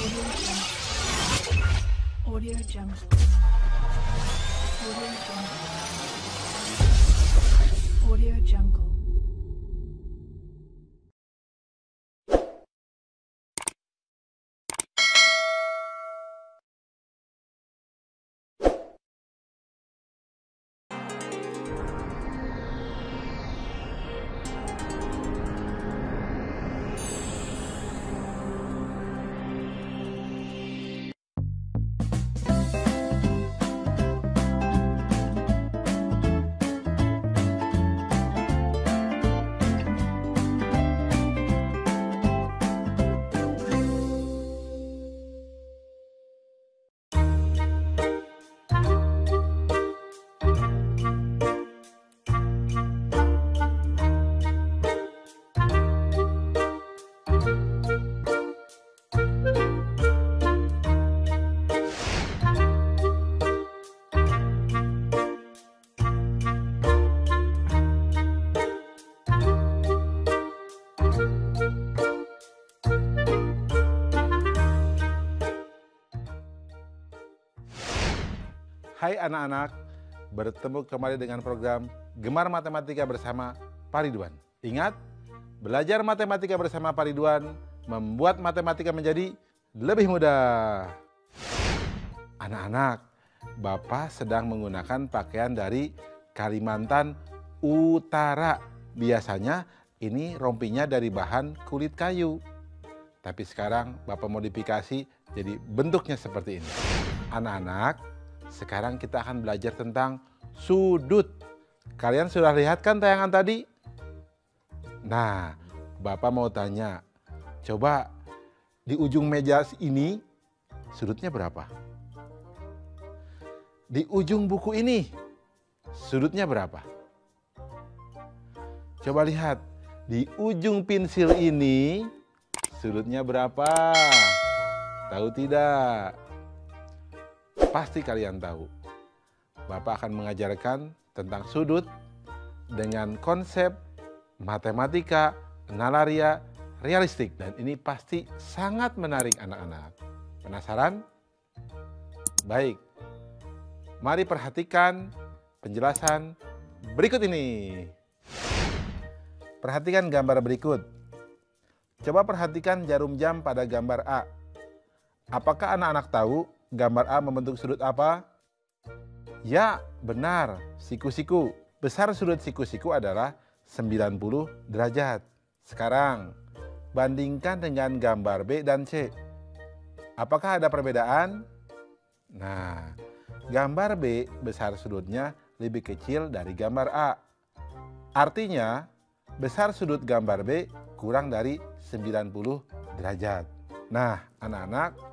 Audio Jungle. Audio Jungle. Audio Jungle. Hai anak-anak, bertemu kembali dengan program Gemar Matematika bersama Pak Ridwan. Ingat, belajar matematika bersama Pak Ridwan membuat matematika menjadi lebih mudah. Anak-anak, Bapak sedang menggunakan pakaian dari Kalimantan Utara. Biasanya ini rompinya dari bahan kulit kayu. Tapi sekarang Bapak modifikasi jadi bentuknya seperti ini. Anak-anak, sekarang kita akan belajar tentang sudut. Kalian sudah lihat kan tayangan tadi? Nah, Bapak mau tanya, coba di ujung meja ini sudutnya berapa? Di ujung buku ini sudutnya berapa? Coba lihat, di ujung pensil ini sudutnya berapa? Tahu tidak? Pasti kalian tahu. Bapak akan mengajarkan tentang sudut dengan konsep matematika, nalaria, realistik. Dan ini pasti sangat menarik anak-anak. Penasaran? Baik. Mari perhatikan penjelasan berikut ini. Perhatikan gambar berikut. Coba perhatikan jarum jam pada gambar A. Apakah anak-anak tahu gambar A membentuk sudut apa? Ya, benar, siku-siku. Besar sudut siku-siku adalah 90 derajat. Sekarang, bandingkan dengan gambar B dan C. Apakah ada perbedaan? Nah, gambar B besar sudutnya lebih kecil dari gambar A. Artinya, besar sudut gambar B kurang dari 90 derajat. Nah, anak-anak,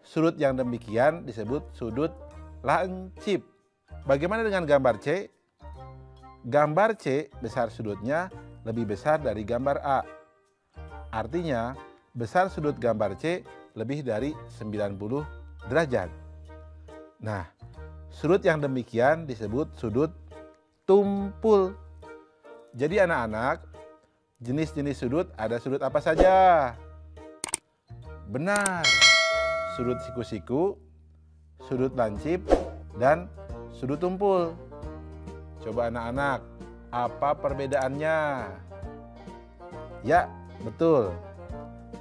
sudut yang demikian disebut sudut lancip. Bagaimana dengan gambar C? Gambar C besar sudutnya lebih besar dari gambar A. Artinya, besar sudut gambar C lebih dari 90 derajat. Nah, sudut yang demikian disebut sudut tumpul. Jadi anak-anak, jenis-jenis sudut ada sudut apa saja? Benar. Sudut siku-siku, sudut lancip, dan sudut tumpul. Coba anak-anak, apa perbedaannya? Ya, betul.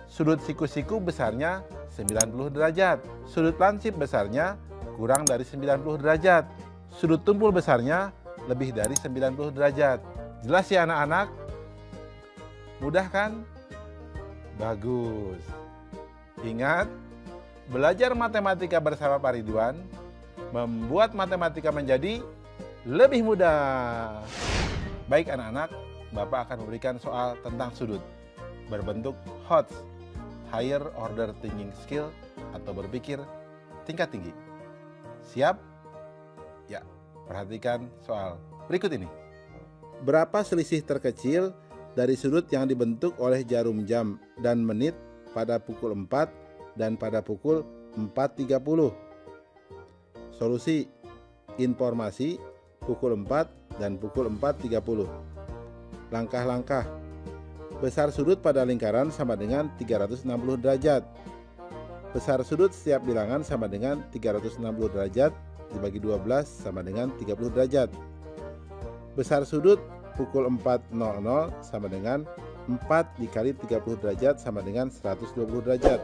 Sudut siku-siku besarnya 90 derajat. Sudut lancip besarnya kurang dari 90 derajat. Sudut tumpul besarnya lebih dari 90 derajat. Jelas ya anak-anak? Mudah kan? Bagus. Ingat, belajar matematika bersama Pak Ridwan membuat matematika menjadi lebih mudah. Baik anak-anak, Bapak akan memberikan soal tentang sudut berbentuk HOTS, Higher Order Thinking Skill, atau berpikir tingkat tinggi. Siap? Ya, perhatikan soal berikut ini. Berapa selisih terkecil dari sudut yang dibentuk oleh jarum jam dan menit pada pukul 4 dan pada pukul 4.30. Solusi: informasi pukul 4 dan pukul 4.30. Langkah-langkah: besar sudut pada lingkaran sama dengan 360 derajat. Besar sudut setiap bilangan sama dengan 360 derajat dibagi 12 sama dengan 30 derajat. Besar sudut pukul 4.00 sama dengan 4 dikali 30 derajat sama dengan 120 derajat.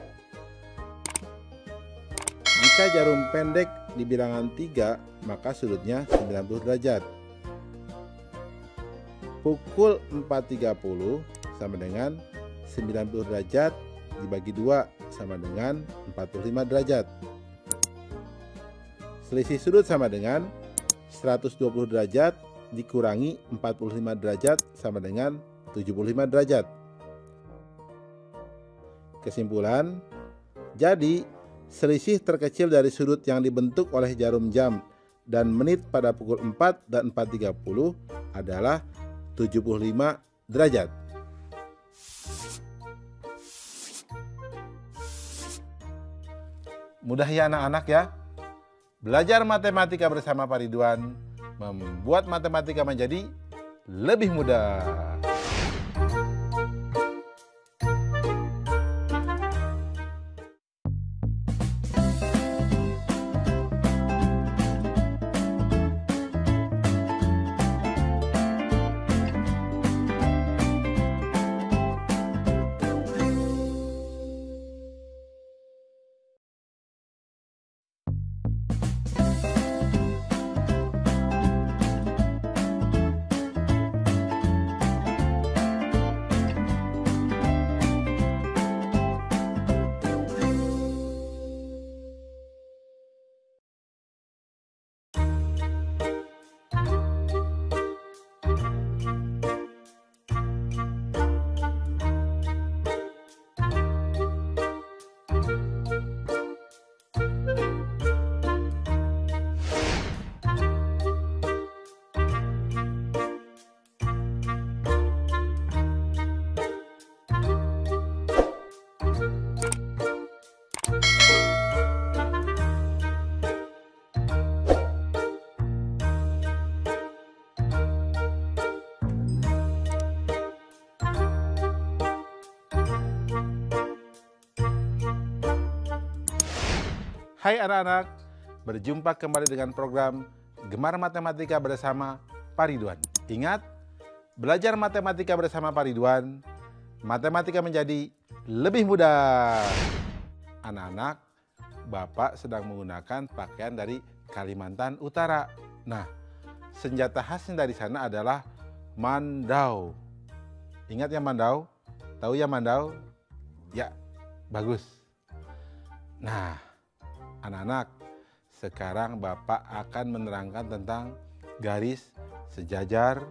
Jika jarum pendek di bilangan 3, maka sudutnya 90 derajat. Pukul 4.30 sama dengan 90 derajat dibagi 2 sama dengan 45 derajat. Selisih sudut sama dengan 120 derajat dikurangi 45 derajat sama dengan 75 derajat. Kesimpulan, jadi selisih terkecil dari sudut yang dibentuk oleh jarum jam dan menit pada pukul 4 dan 4.30 adalah 75 derajat. Mudah ya anak-anak ya? Belajar matematika bersama Pak Ridwan membuat matematika menjadi lebih mudah. Hai anak-anak, berjumpa kembali dengan program Gemar Matematika bersama Pak Ridwan. Ingat, belajar matematika bersama Pak Ridwan, matematika menjadi lebih mudah. Anak-anak, Bapak sedang menggunakan pakaian dari Kalimantan Utara. Nah, senjata khasnya dari sana adalah mandau. Ingat ya mandau? Tahu ya mandau? Ya, bagus. Nah, anak-anak, sekarang Bapak akan menerangkan tentang garis sejajar,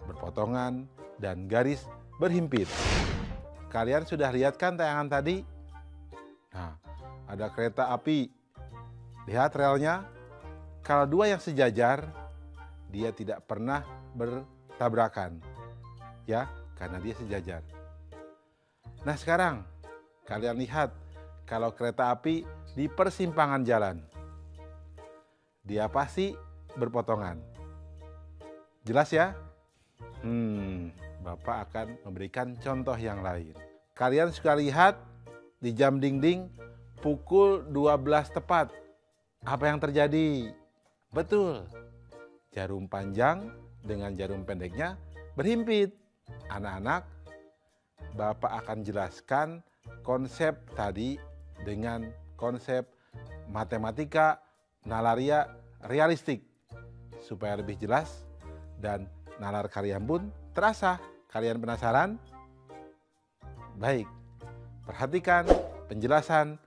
berpotongan, dan garis berhimpit. Kalian sudah lihat kan tayangan tadi? Nah, ada kereta api. Lihat relnya. Kalau dua yang sejajar, dia tidak pernah bertabrakan. Ya, karena dia sejajar. Nah, sekarang kalian lihat kalau kereta api di persimpangan jalan, dia pasti berpotongan. Jelas ya? Bapak akan memberikan contoh yang lain. Kalian suka lihat di jam dinding pukul 12 tepat. Apa yang terjadi? Betul, jarum panjang dengan jarum pendeknya berhimpit. Anak-anak, Bapak akan jelaskan konsep tadi dengan konsep matematika nalaria realistik supaya lebih jelas dan nalar kalian pun terasa. Kalian penasaran? Baik, perhatikan penjelasan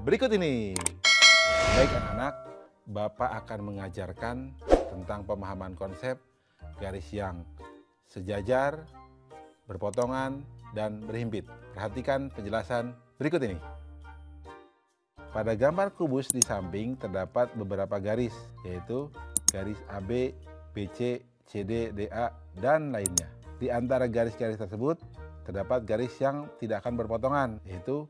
berikut ini. Baik anak-anak, Bapak akan mengajarkan tentang pemahaman konsep garis yang sejajar, berpotongan, dan berhimpit. Perhatikan penjelasan berikut ini. Pada gambar kubus di samping terdapat beberapa garis, yaitu garis AB, BC, CD, DA, dan lainnya. Di antara garis-garis tersebut terdapat garis yang tidak akan berpotongan, yaitu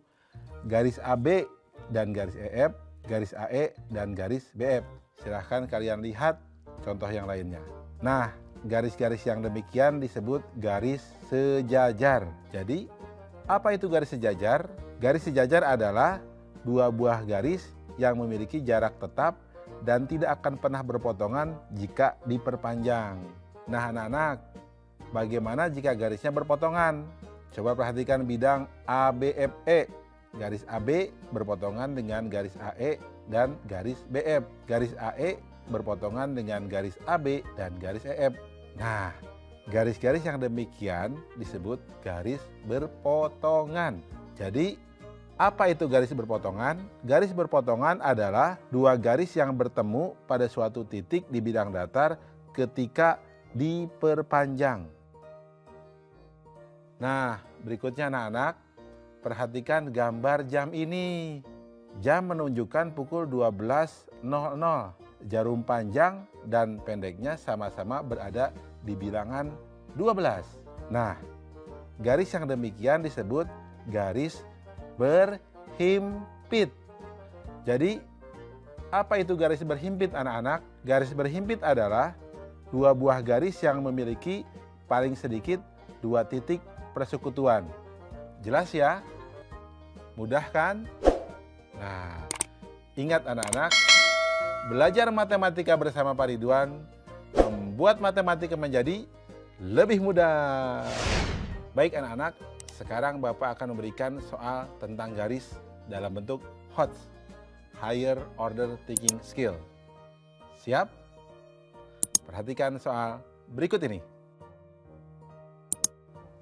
garis AB dan garis EF, garis AE, dan garis BF. Silahkan kalian lihat contoh yang lainnya. Nah, garis-garis yang demikian disebut garis sejajar. Jadi, apa itu garis sejajar? Garis sejajar adalah dua buah garis yang memiliki jarak tetap dan tidak akan pernah berpotongan jika diperpanjang. Nah anak-anak, bagaimana jika garisnya berpotongan? Coba perhatikan bidang ABFE. Garis AB berpotongan dengan garis AE dan garis BF. Garis AE berpotongan dengan garis AB dan garis EF. Nah, garis-garis yang demikian disebut garis berpotongan. Jadi, apa itu garis berpotongan? Garis berpotongan adalah dua garis yang bertemu pada suatu titik di bidang datar ketika diperpanjang. Nah, berikutnya anak-anak, perhatikan gambar jam ini. Jam menunjukkan pukul 12.00. Jarum panjang dan pendeknya sama-sama berada di bilangan 12. Nah, garis yang demikian disebut garis berhimpit. Jadi, apa itu garis berhimpit anak-anak? Garis berhimpit adalah dua buah garis yang memiliki paling sedikit dua titik persekutuan. Jelas ya? Mudah kan? Nah, ingat anak-anak, belajar matematika bersama Pak Ridwan membuat matematika menjadi lebih mudah. Baik anak-anak, sekarang Bapak akan memberikan soal tentang garis dalam bentuk HOTS, Higher Order Thinking Skill. Siap? Perhatikan soal berikut ini.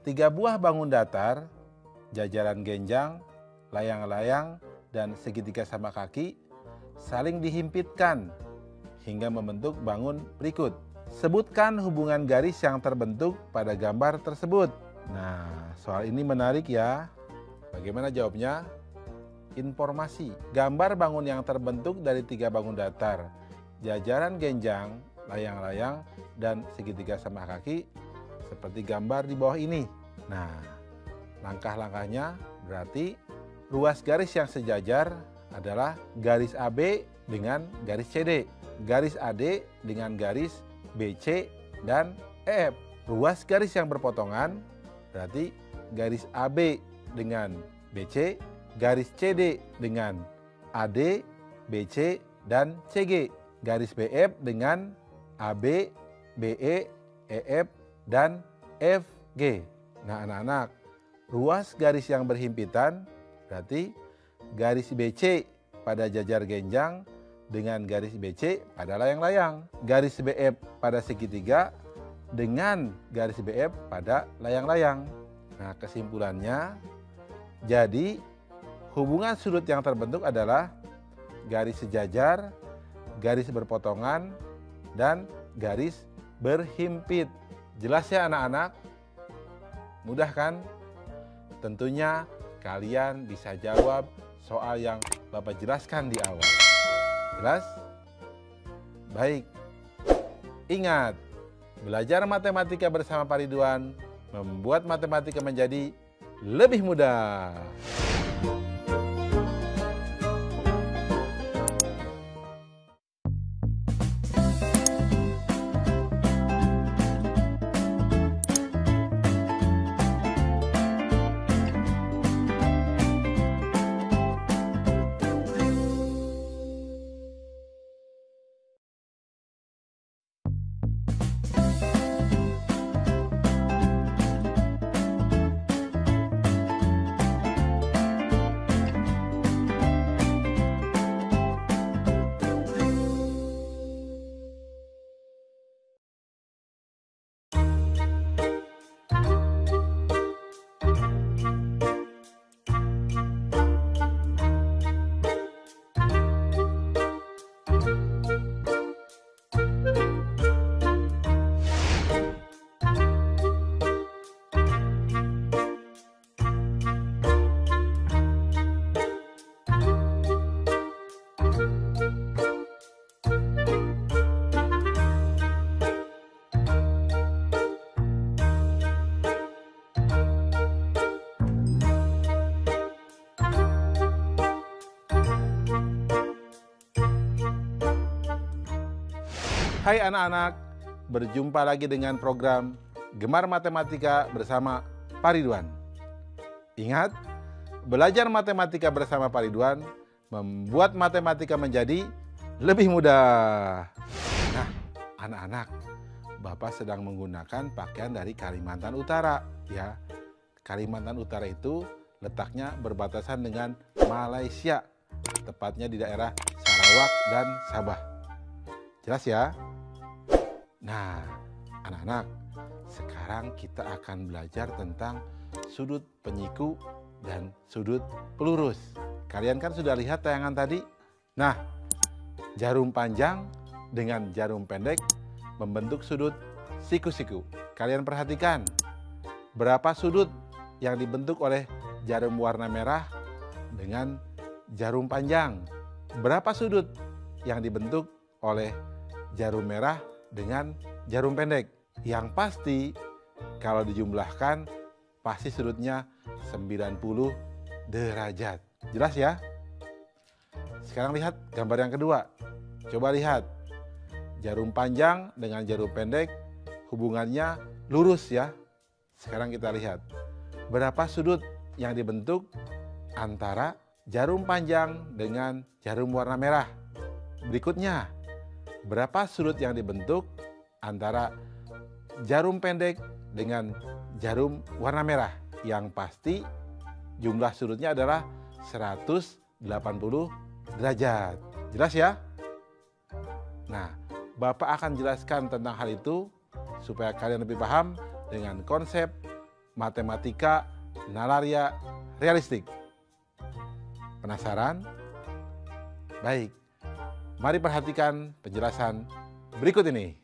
3 buah bangun datar, jajaran genjang, layang-layang, dan segitiga sama kaki saling dihimpitkan hingga membentuk bangun berikut. Sebutkan hubungan garis yang terbentuk pada gambar tersebut. Nah, soal ini menarik ya. Bagaimana jawabnya? Informasi. Gambar bangun yang terbentuk dari 3 bangun datar, jajaran genjang, layang-layang, dan segitiga sama kaki seperti gambar di bawah ini. Nah, langkah-langkahnya berarti ruas garis yang sejajar adalah garis AB dengan garis CD, garis AD dengan garis BC dan EF. Ruas garis yang berpotongan berarti garis AB dengan BC, garis CD dengan AD, BC, dan CG. Garis BF dengan AB, BE, EF, dan FG. Nah anak-anak, ruas garis yang berhimpitan berarti garis BC pada jajar genjang dengan garis BC pada layang-layang. Garis BF pada segitiga dengan garis BF pada layang-layang. Nah kesimpulannya, jadi hubungan sudut yang terbentuk adalah garis sejajar, garis berpotongan, dan garis berhimpit. Jelas ya anak-anak? Mudah kan? Tentunya kalian bisa jawab soal yang Bapak jelaskan di awal. Jelas? Baik. Ingat, belajar matematika bersama Pak Ridwan membuat matematika menjadi lebih mudah. Hai anak-anak, berjumpa lagi dengan program Gemar Matematika bersama Pak Ridwan. Ingat, belajar matematika bersama Pak Ridwan membuat matematika menjadi lebih mudah. Nah, anak-anak, Bapak sedang menggunakan pakaian dari Kalimantan Utara, ya. Kalimantan Utara itu letaknya berbatasan dengan Malaysia, tepatnya di daerah Sarawak dan Sabah. Jelas ya? Nah, anak-anak, sekarang kita akan belajar tentang sudut penyiku dan sudut pelurus. Kalian kan sudah lihat tayangan tadi? Nah, jarum panjang dengan jarum pendek membentuk sudut siku-siku. Kalian perhatikan, berapa sudut yang dibentuk oleh jarum warna merah dengan jarum panjang? Berapa sudut yang dibentuk oleh jarum merah dengan jarum pendek? Yang pasti, kalau dijumlahkan, pasti sudutnya 90 derajat. Jelas ya? Sekarang lihat gambar yang kedua. Coba lihat. Jarum panjang dengan jarum pendek hubungannya lurus ya. Sekarang kita lihat. Berapa sudut yang dibentuk antara jarum panjang dengan jarum warna merah? Berikutnya, berapa sudut yang dibentuk antara jarum pendek dengan jarum warna merah? Yang pasti jumlah sudutnya adalah 180 derajat. Jelas ya? Nah, Bapak akan jelaskan tentang hal itu supaya kalian lebih paham dengan konsep matematika nalaria realistik. Penasaran? Baik, mari perhatikan penjelasan berikut ini.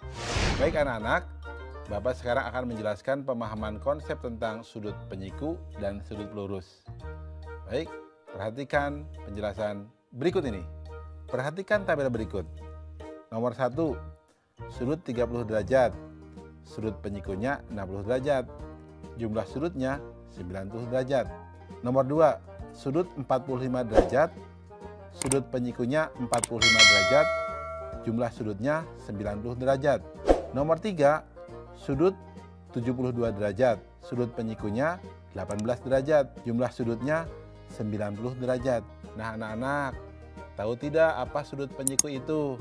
Baik anak-anak, Bapak sekarang akan menjelaskan pemahaman konsep tentang sudut penyiku dan sudut lurus. Baik, perhatikan penjelasan berikut ini. Perhatikan tabel berikut. Nomor 1, sudut 30 derajat. Sudut penyikunya 60 derajat. Jumlah sudutnya 90 derajat. Nomor 2, sudut 45 derajat. Sudut penyikunya 45 derajat. Jumlah sudutnya 90 derajat. Nomor 3, sudut 72 derajat. Sudut penyikunya 18 derajat. Jumlah sudutnya 90 derajat. Nah anak-anak, tahu tidak apa sudut penyiku itu?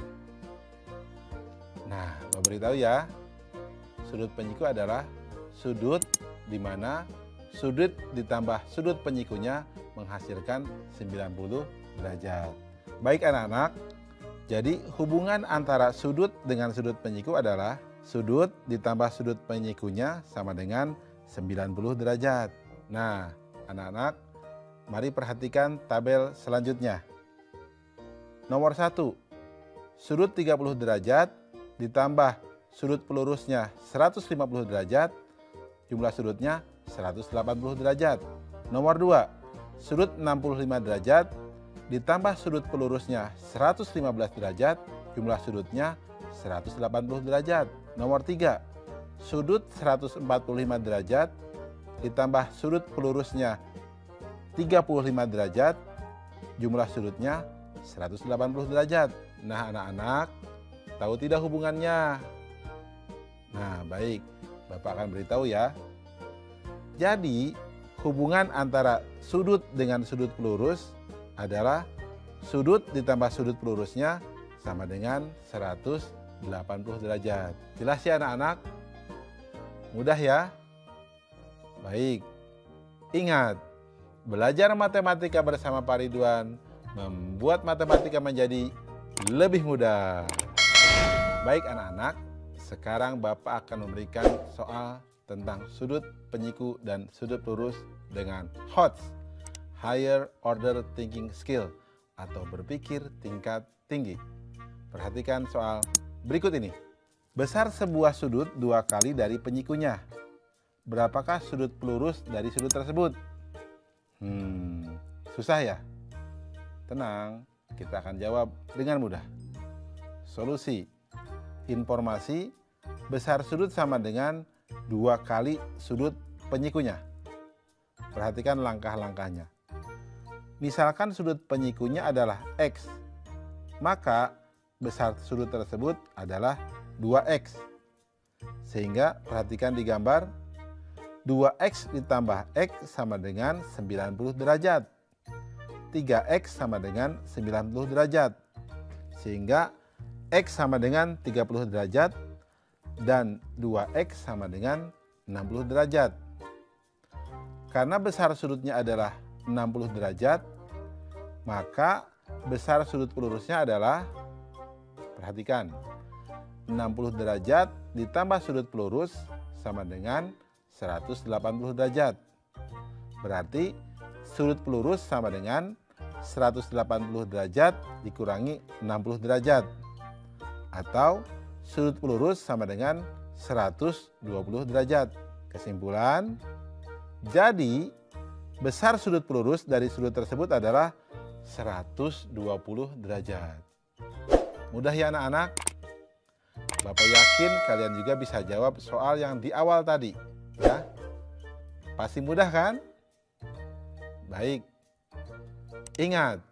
Nah, Bapak beritahu ya. Sudut penyiku adalah sudut di mana sudut ditambah sudut penyikunya menghasilkan 90 derajat. Baik anak-anak, jadi hubungan antara sudut dengan sudut penyiku adalah sudut ditambah sudut penyikunya sama dengan 90 derajat. Nah, anak-anak, mari perhatikan tabel selanjutnya. Nomor 1, sudut 30 derajat ditambah sudut pelurusnya 150 derajat, jumlah sudutnya 180 derajat. Nomor 2, sudut 65 derajat ditambah sudut pelurusnya 115 derajat, jumlah sudutnya 180 derajat. Nomor 3, sudut 145 derajat ditambah sudut pelurusnya 35 derajat, jumlah sudutnya 180 derajat. Nah anak-anak, tahu tidak hubungannya? Nah baik, Bapak akan beritahu ya. Jadi hubungan antara sudut dengan sudut pelurus adalah sudut ditambah sudut pelurusnya sama dengan 180 derajat. Jelas ya anak-anak? Mudah ya? Baik, ingat, belajar matematika bersama Pak Ridwan membuat matematika menjadi lebih mudah. Baik anak-anak, sekarang Bapak akan memberikan soal tentang sudut penyiku dan sudut lurus dengan HOTS, Higher Order Thinking Skill, atau berpikir tingkat tinggi. Perhatikan soal berikut ini. Besar sebuah sudut 2 kali dari penyikunya. Berapakah sudut pelurus dari sudut tersebut? Susah ya? Tenang, kita akan jawab dengan mudah. Solusi. Informasi, besar sudut sama dengan 2 kali sudut penyikunya. Perhatikan langkah-langkahnya. Misalkan sudut penyikunya adalah X, maka besar sudut tersebut adalah 2X. Sehingga perhatikan di gambar, 2X ditambah X sama dengan 90 derajat. 3x sama dengan 90 derajat. Sehingga x sama dengan 30 derajat dan 2x sama dengan 60 derajat. Karena besar sudutnya adalah 60 derajat, maka besar sudut pelurusnya adalah, perhatikan, 60 derajat ditambah sudut pelurus sama dengan 180 derajat. Berarti sudut pelurus sama dengan 180 derajat dikurangi 60 derajat. Atau sudut pelurus sama dengan 120 derajat. Kesimpulan, jadi besar sudut pelurus dari sudut tersebut adalah 120 derajat. Mudah ya anak-anak? Bapak yakin kalian juga bisa jawab soal yang di awal tadi, ya. Pasti mudah kan? Baik. Ingat,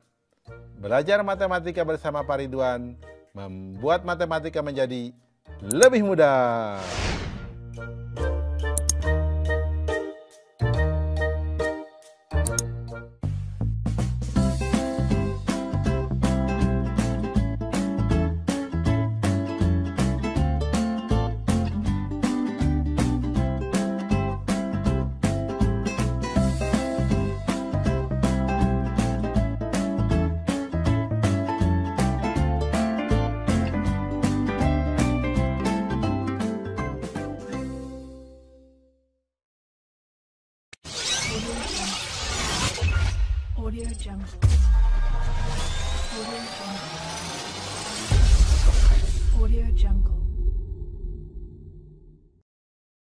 belajar matematika bersama Pak Ridwan membuat matematika menjadi lebih mudah. Audio Jungle. Audio Jungle. Audio Jungle.